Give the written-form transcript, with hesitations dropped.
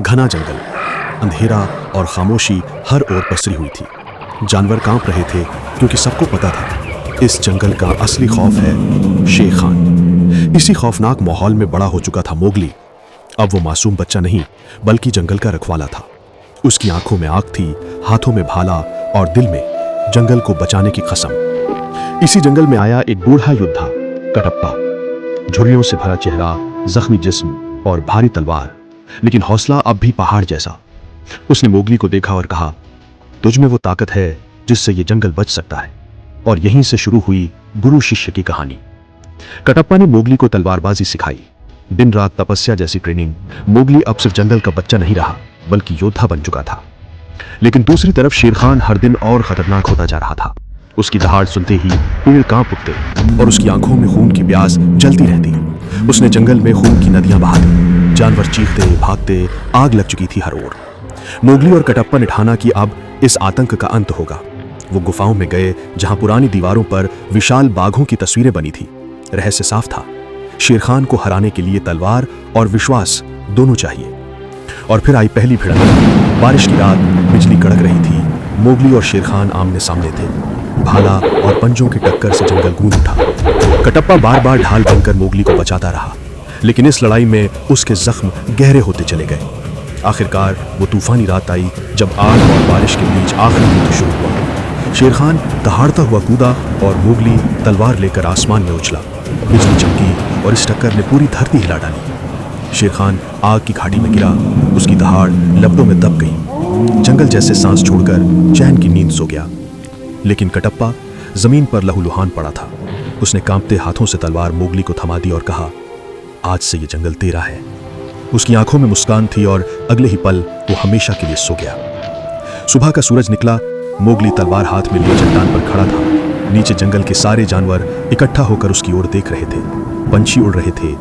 घना जंगल, अंधेरा और खामोशी हर ओर पसरी हुई थी। जानवर कांप रहे थे क्योंकि सबको पता था इस जंगल का असली खौफ है शेर खान। इसी खौफनाक माहौल में बड़ा हो चुका था मोगली। अब वो मासूम बच्चा नहीं बल्कि जंगल का रखवाला था। उसकी आंखों में आग थी, हाथों में भाला और दिल में जंगल को बचाने की कसम। इसी जंगल में आया एक बूढ़ा योद्धा कटप्पा, झुर्रियों से भरा चेहरा, जख्मी जिस्म और भारी तलवार, लेकिन हौसला अब भी पहाड़ जैसा। उसने मोगली को देखा और कहा, तुझ में वो ताकत है जिससे ये जंगल बच सकता है। और यहीं से शुरू हुई गुरु शिष्य की कहानी। कटप्पा ने मोगली को तलवारबाजी सिखाई, दिन रात तपस्या जैसी ट्रेनिंग। मोगली अब सिर्फ जंगल का बच्चा नहीं रहा बल्कि योद्धा बन चुका था। लेकिन दूसरी तरफ शेर खान हर दिन और खतरनाक होता जा रहा था। उसकी दहाड़ सुनते ही पेड़ कांप उठते और उसकी आंखों में खून की प्यास जलती रहती। उसने जंगल में खून की नदियां बहा दी। जानवर चीखते भागते, आग लग चुकी थी हर ओर। मोगली और कटप्पा ने ठाना कि अब इस आतंक का अंत होगा। वो गुफाओं में गए जहां पुरानी दीवारों पर विशाल बाघों की तस्वीरें बनी थी। रहस्य साफ था, शेर खान को हराने के लिए तलवार और विश्वास दोनों चाहिए। और फिर आई पहली भिड़ंत। बारिश की रात, बिजली कड़क रही थी। मोगली और शेर खान आमने सामने थे। भाला और पंजों की टक्कर से जंगल गूंज उठा। कटप्पा बार बार ढाल बनकर मोगली को बचाता रहा, लेकिन इस लड़ाई में उसके जख्म गहरे होते चले गए। आखिरकार वो तूफानी रात आई जब आग और बारिश के बीच आखिरी युद्ध शुरू हुआ। शेर खान दहाड़ता हुआ कूदा और मोगली तलवार लेकर आसमान में उछला। बिजली चमकी और इस टक्कर ने पूरी धरती हिला डाली। शेर खान आग की घाटी में गिरा, उसकी दहाड़ लपटों में दब गई। जंगल जैसे सांस छोड़कर चैन की नींद सो गया। लेकिन कटप्पा जमीन पर लहूलुहान पड़ा था। उसने कांपते हाथों से तलवार मोगली को थमा दी और कहा, आज से ये जंगल तेरा है। उसकी आंखों में मुस्कान थी और अगले ही पल वो हमेशा के लिए सो गया। सुबह का सूरज निकला। मोगली तलवार हाथ में लिए चट्टान पर खड़ा था। नीचे जंगल के सारे जानवर इकट्ठा होकर उसकी ओर देख रहे थे। पंछी उड़ रहे थे,